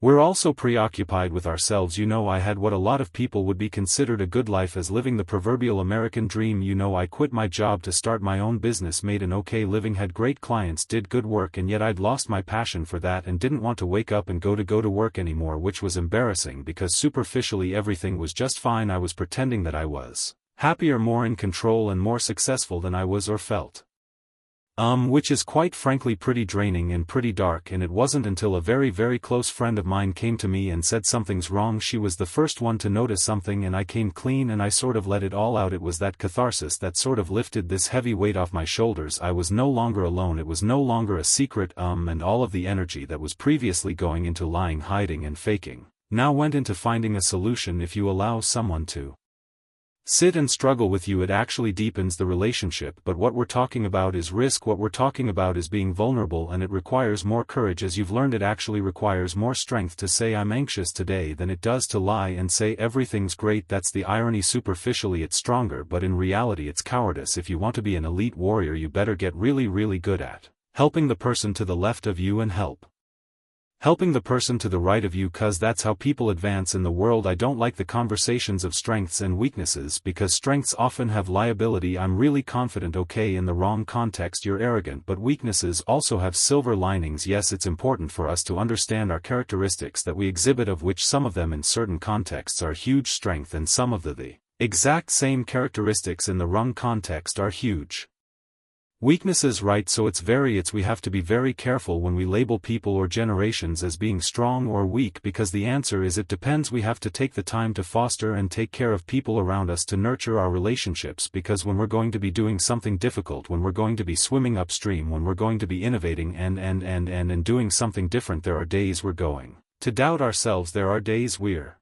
We're also preoccupied with ourselves. I had what a lot of people would be considered a good life as living the proverbial American dream. I quit my job to start my own business, made an okay living, had great clients, did good work, and yet I'd lost my passion for that and didn't want to wake up and go to work anymore, which was embarrassing because superficially everything was just fine. I was pretending that I was happier, more in control and more successful than I was or felt. Which is quite frankly pretty draining and pretty dark, and it wasn't until a very very close friend of mine came to me and said something's wrong. She was the first one to notice something, and I came clean and I sort of let it all out. It was that catharsis that sort of lifted this heavy weight off my shoulders. I was no longer alone, it was no longer a secret, and all of the energy that was previously going into lying, hiding and faking, now went into finding a solution. If you allow someone to sit and struggle with you, it actually deepens the relationship. But what we're talking about is risk, what we're talking about is being vulnerable, and it requires more courage. As you've learned, it actually requires more strength to say I'm anxious today than it does to lie and say everything's great. That's the irony. Superficially it's stronger, but in reality it's cowardice. If you want to be an elite warrior, you better get really really good at helping the person to the left of you and helping the person to the right of you, cause that's how people advance in the world. I don't like the conversations of strengths and weaknesses, because strengths often have liability. I'm really confident, okay, in the wrong context you're arrogant, but weaknesses also have silver linings. Yes, it's important for us to understand our characteristics that we exhibit, of which some of them in certain contexts are huge strength and some of the exact same characteristics in the wrong context are huge weaknesses, right? So we have to be very careful when we label people or generations as being strong or weak, because the answer is it depends. We have to take the time to foster and take care of people around us, to nurture our relationships, because when we're going to be doing something difficult, when we're going to be swimming upstream, when we're going to be innovating and doing something different, there are days we're going to doubt ourselves, there are days we're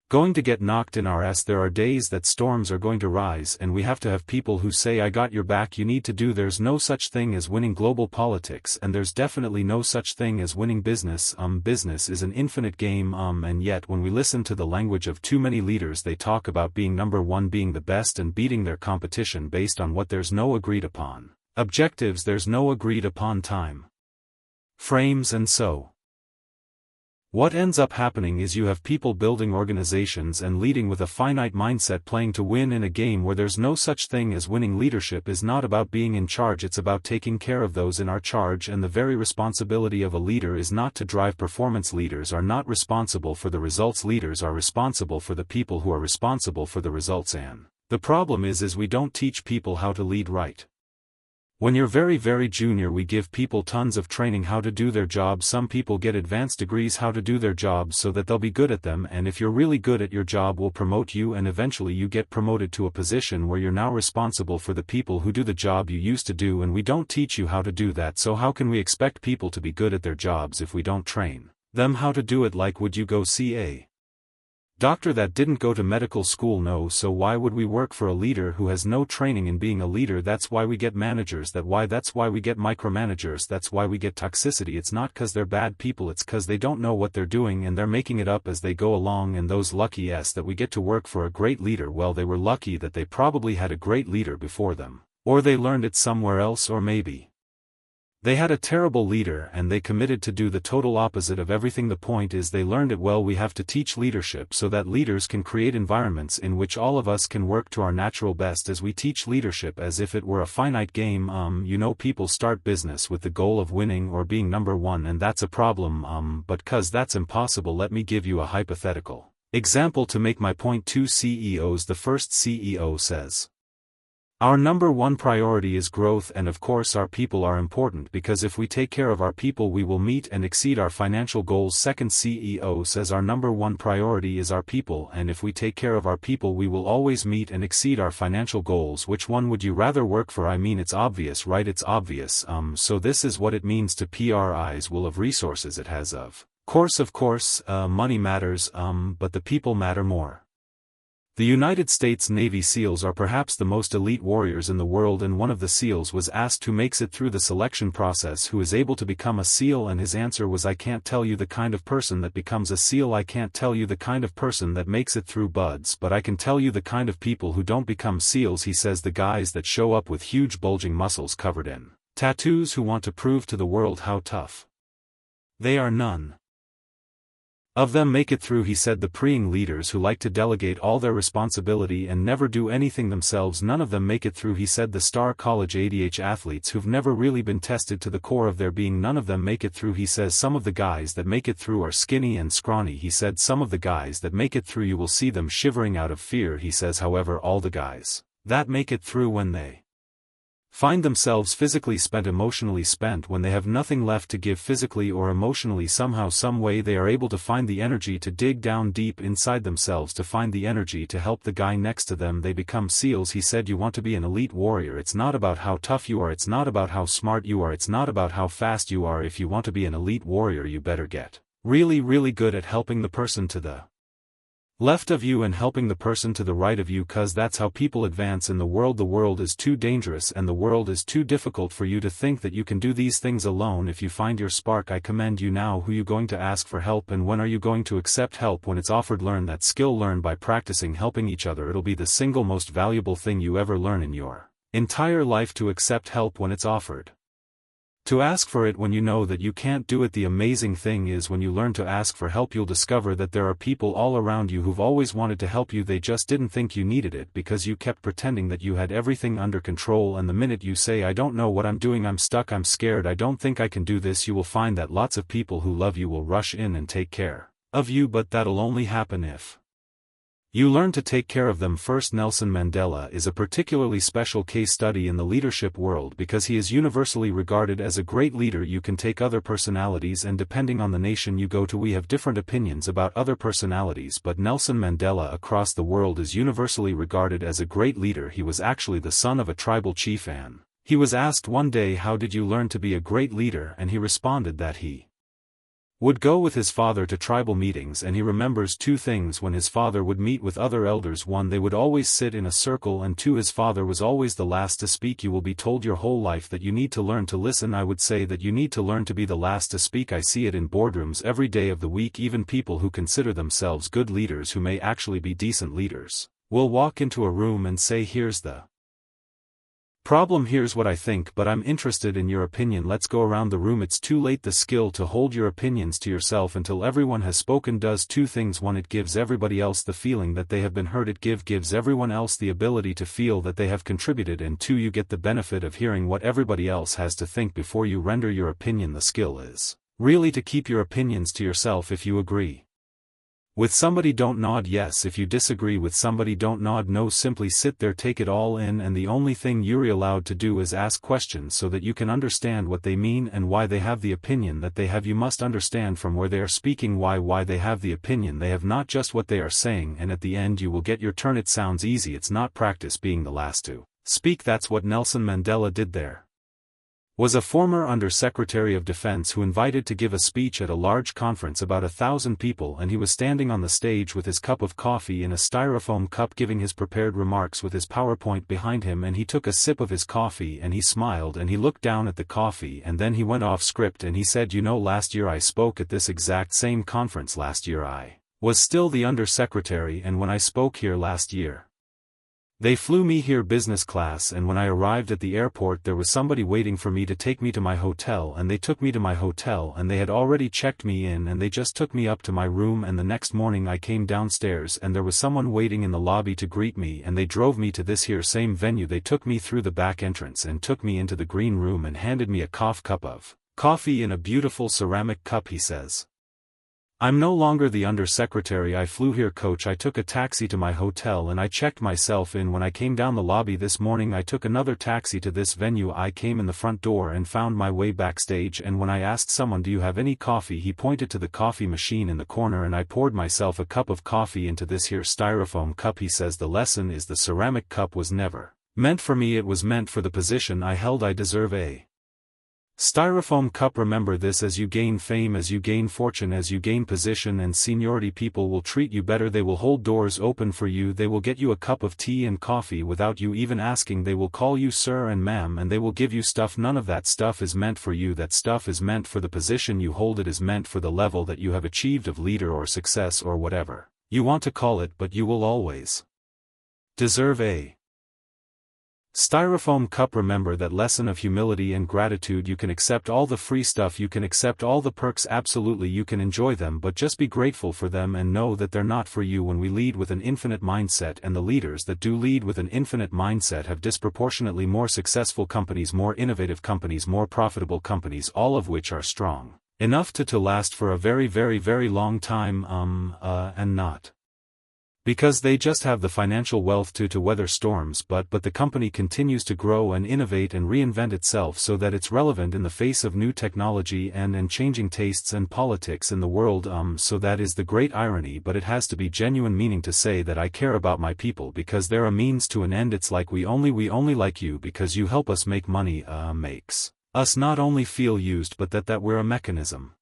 going to get knocked in our ass, there are days that storms are going to rise, and we have to have people who say I got your back. You need to do. There's no such thing as winning global politics, and there's definitely no such thing as winning business. Business is an infinite game, and yet when we listen to the language of too many leaders, they talk about being number one, being the best, and beating their competition based on what there's no agreed upon objectives, there's no agreed upon time frames, and so what ends up happening is you have people building organizations and leading with a finite mindset, playing to win in a game where there's no such thing as winning. Leadership is not about being in charge, it's about taking care of those in our charge, and the very responsibility of a leader is not to drive performance. Leaders are not responsible for the results, leaders are responsible for the people who are responsible for the results. And the problem is we don't teach people how to lead right. When you're very very junior, we give people tons of training how to do their job. Some people get advanced degrees how to do their jobs so that they'll be good at them, and if you're really good at your job, we'll promote you, and eventually you get promoted to a position where you're now responsible for the people who do the job you used to do, and we don't teach you how to do that. So how can we expect people to be good at their jobs if we don't train them how to do it? Like, would you go see a doctor that didn't go to medical school? No. So why would we work for a leader who has no training in being a leader? That's why we get managers, that's why we get micromanagers, that's why we get toxicity. It's not because they're bad people, it's because they don't know what they're doing and they're making it up as they go along. And those lucky that we get to work for a great leader, well, they were lucky that they probably had a great leader before them, or they learned it somewhere else, or maybe they had a terrible leader and they committed to do the total opposite of everything. The point is they learned it well. We have to teach leadership so that leaders can create environments in which all of us can work to our natural best. As we teach leadership as if it were a finite game, people start business with the goal of winning or being number one, and that's a problem, but cause that's impossible. Let me give you a hypothetical example to make my point. Two CEOs. The first CEO says, our number one priority is growth, and of course our people are important, because if we take care of our people we will meet and exceed our financial goals. Second CEO says our number one priority is our people, and if we take care of our people we will always meet and exceed our financial goals. Which one would you rather work for? I mean, it's obvious, right? It's obvious. So this is what it means to PRIs will of resources it has. Of course, money matters, but the people matter more. The United States Navy SEALs are perhaps the most elite warriors in the world, and one of the SEALs was asked who makes it through the selection process, who is able to become a SEAL, and his answer was, I can't tell you the kind of person that becomes a SEAL, I can't tell you the kind of person that makes it through buds, but I can tell you the kind of people who don't become SEALs. He says the guys that show up with huge bulging muscles covered in tattoos, who want to prove to the world how tough they are. None of them make it through, he said. The preying leaders who like to delegate all their responsibility and never do anything themselves, none of them make it through, he said. The star college ADH athletes who've never really been tested to the core of their being, none of them make it through, he says. Some of the guys that make it through are skinny and scrawny, he said. Some of the guys that make it through, you will see them shivering out of fear, he says. However, all the guys that make it through, when they find themselves physically spent, emotionally spent, when they have nothing left to give physically or emotionally, somehow, some way they are able to find the energy to dig down deep inside themselves, to find the energy to help the guy next to them. They become SEALs, he said. You want to be an elite warrior. It's not about how tough you are, it's not about how smart you are, it's not about how fast you are. If you want to be an elite warrior, you better get really, really good at helping the person to the left of you and helping the person to the right of you, cause that's how people advance in the world. The world is too dangerous and the world is too difficult for you to think that you can do these things alone. If you find your spark, I commend you. Now, who are you going to ask for help, and when are you going to accept help when it's offered? Learn that skill. Learn by practicing helping each other. It'll be the single most valuable thing you ever learn in your entire life, to accept help when it's offered. To ask for it when you know that you can't do it. The amazing thing is, when you learn to ask for help, you'll discover that there are people all around you who've always wanted to help you. They just didn't think you needed it because you kept pretending that you had everything under control. And the minute you say, I don't know what I'm doing, I'm stuck, I'm scared, I don't think I can do this, you will find that lots of people who love you will rush in and take care of you. But that'll only happen if you learn to take care of them first. Nelson Mandela is a particularly special case study in the leadership world because he is universally regarded as a great leader. You can take other personalities, and depending on the nation you go to, we have different opinions about other personalities, but Nelson Mandela across the world is universally regarded as a great leader. He was actually the son of a tribal chief, and he was asked one day, how did you learn to be a great leader? And he responded that he would go with his father to tribal meetings, and he remembers two things when his father would meet with other elders. One, they would always sit in a circle, and two, his father was always the last to speak. You will be told your whole life that you need to learn to listen. I would say that you need to learn to be the last to speak. I see it in boardrooms every day of the week. Even people who consider themselves good leaders, who may actually be decent leaders, will walk into a room and say, here's the problem, here's what I think, but I'm interested in your opinion. Let's go around the room. It's too late. The skill to hold your opinions to yourself until everyone has spoken does two things. One, it gives everybody else the feeling that they have been heard. It gives everyone else the ability to feel that they have contributed. And two, you get the benefit of hearing what everybody else has to think before you render your opinion. The skill is really to keep your opinions to yourself. If you agree with somebody, don't nod yes. If you disagree with somebody, don't nod no. Simply sit there, take it all in, and the only thing you're allowed to do is ask questions so that you can understand what they mean and why they have the opinion that they have. You must understand from where they are speaking why they have the opinion they have, not just what they are saying, and at the end you will get your turn. It sounds easy. It's not. Practice being the last to speak. That's what Nelson Mandela did. There was a former Under-Secretary of Defense who invited to give a speech at a large conference, about 1,000 people, and he was standing on the stage with his cup of coffee in a styrofoam cup, giving his prepared remarks with his PowerPoint behind him, and he took a sip of his coffee and he smiled and he looked down at the coffee, and then he went off script and he said, you know, last year I spoke at this exact same conference. Last year I was still the Under-Secretary, and when I spoke here last year, they flew me here business class, and when I arrived at the airport there was somebody waiting for me to take me to my hotel, and they took me to my hotel and they had already checked me in and they just took me up to my room, and the next morning I came downstairs and there was someone waiting in the lobby to greet me, and they drove me to this here same venue. They took me through the back entrance and took me into the green room and handed me a cup of coffee in a beautiful ceramic cup. He says, I'm no longer the Under-Secretary. I flew here, coach. I took a taxi to my hotel and I checked myself in. When I came down the lobby this morning I took another taxi to this venue. I came in the front door and found my way backstage, and when I asked someone, do you have any coffee, he pointed to the coffee machine in the corner, and I poured myself a cup of coffee into this here styrofoam cup. He says, the lesson is the ceramic cup was never meant for me, it was meant for the position I held. I deserve a styrofoam cup. Remember this: as you gain fame, as you gain fortune, as you gain position and seniority, people will treat you better. They will hold doors open for you. They will get you a cup of tea and coffee without you even asking. They will call you sir and ma'am, and they will give you stuff. None of that stuff is meant for you. That stuff is meant for the position you hold. It is meant for the level that you have achieved of leader or success or whatever you want to call it, but you will always deserve a Styrofoam cup. Remember that lesson of humility and gratitude. You can accept all the free stuff, you can accept all the perks, absolutely you can enjoy them, but just be grateful for them and know that they're not for you. When we lead with an infinite mindset, and the leaders that do lead with an infinite mindset have disproportionately more successful companies, more innovative companies, more profitable companies, all of which are strong enough to last for a very, very, very long time, and not because they just have the financial wealth to weather storms, but the company continues to grow and innovate and reinvent itself so that it's relevant in the face of new technology and changing tastes and politics in the world. So that is the great irony, but it has to be genuine meaning to say that I care about my people because they're a means to an end. It's like we only like you because you help us make money. Makes us not only feel used but that we're a mechanism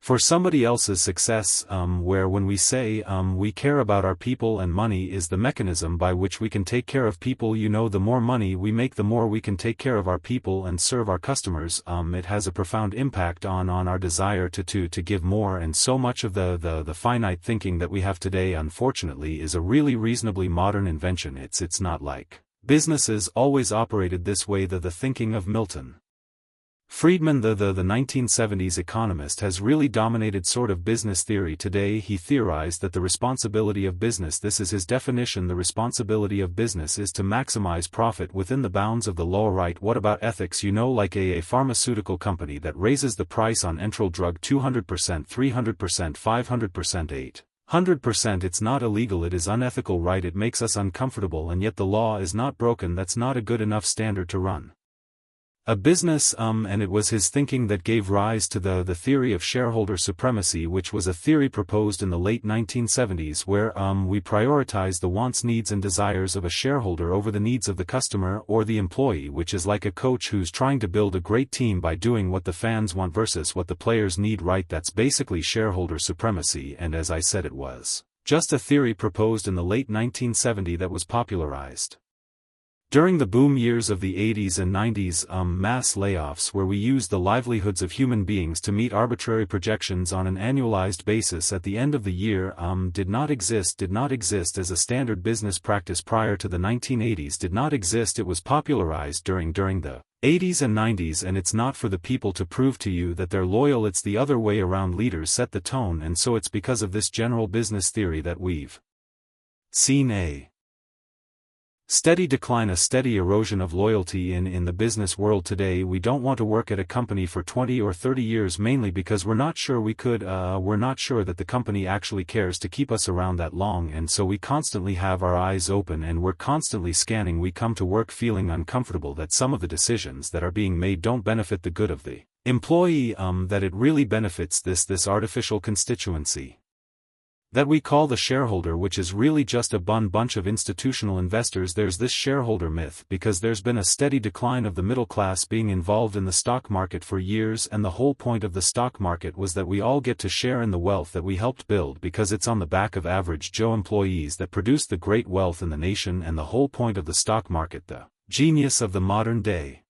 for somebody else's success, where when we say we care about our people and money is the mechanism by which we can take care of people, the more money we make, the more we can take care of our people and serve our customers. It has a profound impact on our desire to give more, and so much of the finite thinking that we have today, unfortunately, is a really reasonably modern invention. It's not like businesses always operated this way. The thinking of Milton Friedman, the 1970s economist, has really dominated sort of business theory today. He theorized that the responsibility of business, this is his definition, the responsibility of business is to maximize profit within the bounds of the law. Right? What about ethics? Like a pharmaceutical company that raises the price on enteral drug 200%, 300%, 500%, 800%. It's not illegal, it is unethical, right? It makes us uncomfortable, and yet the law is not broken. That's not a good enough standard to run a business. And it was his thinking that gave rise to the theory of shareholder supremacy, which was a theory proposed in the late 1970s where we prioritize the wants, needs and desires of a shareholder over the needs of the customer or the employee, which is like a coach who's trying to build a great team by doing what the fans want versus what the players need, right? That's basically shareholder supremacy, and as I said, it was just a theory proposed in the late 1970s that was popularized during the boom years of the 80s and 90s, mass layoffs where we used the livelihoods of human beings to meet arbitrary projections on an annualized basis at the end of the year, did not exist as a standard business practice prior to the 1980s, did not exist. It was popularized during the 80s and 90s, and it's not for the people to prove to you that they're loyal, it's the other way around. Leaders set the tone, and so it's because of this general business theory that we've seen a steady decline, a steady erosion of loyalty in the business world today. We don't want to work at a company for 20 or 30 years, mainly because we're not sure we're not sure that the company actually cares to keep us around that long, and so we constantly have our eyes open and we're constantly scanning. We come to work feeling uncomfortable that some of the decisions that are being made don't benefit the good of the employee, that it really benefits this artificial constituency that we call the shareholder, which is really just a bunch of institutional investors. There's this shareholder myth because there's been a steady decline of the middle class being involved in the stock market for years, and the whole point of the stock market was that we all get to share in the wealth that we helped build, because it's on the back of average Joe employees that produce the great wealth in the nation. And the whole point of the stock market, the genius of the modern day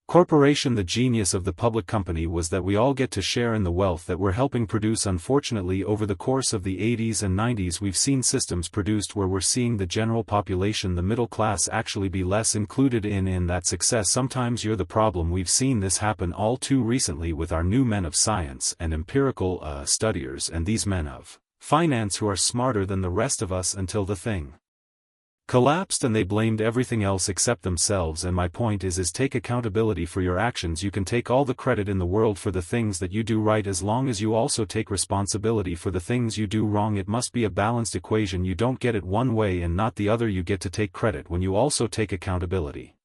corporation, the genius of the public company, was that we all get to share in the wealth that we're helping produce. Unfortunately, over the course of the 80s and 90s, we've seen systems produced where we're seeing the general population, the middle class, actually be less included in that success. Sometimes you're the problem. We've seen this happen all too recently with our new men of science and empirical studiers, and these men of finance who are smarter than the rest of us until the thing collapsed and they blamed everything else except themselves. And my point is take accountability for your actions. You can take all the credit in the world for the things that you do right, as long as you also take responsibility for the things you do wrong. It must be a balanced equation. You don't get it one way and not the other. You get to take credit when you also take accountability.